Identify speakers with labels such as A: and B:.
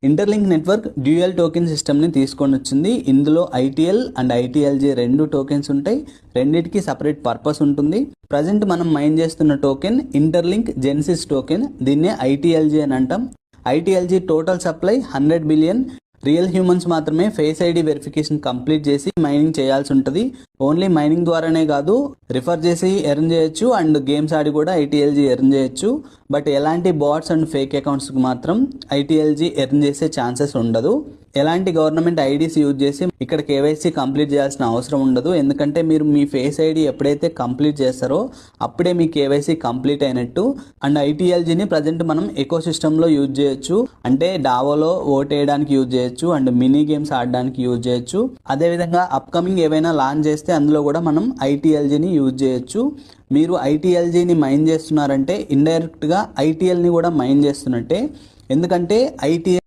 A: Interlink network dual token సిస్టమ్ని తీసుకొని వచ్చింది. ఇందులో ఐటీఎల్ అండ్ ఐటీఎల్జీ రెండు టోకెన్స్ ఉంటాయి. రెండిటికి సపరేట్ పర్పస్ ఉంటుంది. ప్రజెంట్ మనం మైన్ చేస్తున్న టోకెన్ ఇంటర్లింక్ జెన్సిస్ టోకెన్. దీన్నే ఐటీఎల్జీ అని అంటాం. ITLG total supply 100 billion. Real humans మాత్రమే ఫేస్ ఐడి వెరిఫికేషన్ కంప్లీట్ చేసి మైనింగ్ చేయాల్సి ఉంటుంది. ఓన్లీ మైనింగ్ ద్వారానే కాదు, రిఫర్ చేసి ఎర్న్ చేయొచ్చు అండ్ గేమ్స్ ఆడి కూడా ఐటీఎల్జీ ఎర్న్ చేయొచ్చు. బట్ ఎలాంటి బాట్స్ అండ్ ఫేక్ అకౌంట్స్కి మాత్రం ఐటీఎల్జీ ఎర్న్ చేసే ఛాన్సెస్ ఉండదు. ఎలాంటి గవర్నమెంట్ ఐడీస్ యూజ్ చేసి ఇక్కడ కేవైసీ కంప్లీట్ చేయాల్సిన అవసరం ఉండదు. ఎందుకంటే మీరు మీ ఫేస్ ఐడి ఎప్పుడైతే కంప్లీట్ చేస్తారో అప్పుడే మీ కేవైసీ కంప్లీట్ అయినట్టు. అండ్ ఐటీఎల్జీని ప్రజెంట్ మనం ఎకో సిస్టంలో యూజ్ చేయొచ్చు. అంటే డావోలో ఓట్ వేయడానికి యూజ్ చేయొచ్చు అండ్ మినీ గేమ్స్ ఆడడానికి యూజ్ చేయొచ్చు. అదేవిధంగా అప్కమింగ్ ఏవైనా లాంచ్ చేస్తే అందులో కూడా మనం ఐటీఎల్జీని యూజ్ చేయొచ్చు. మీరు ఐటీఎల్జీని మైన్ చేస్తున్నారంటే ఇండైరెక్ట్గా ఐటీఎల్ని కూడా మైన్ చేస్తున్నట్టే. ఎందుకంటే ఐటీఎల్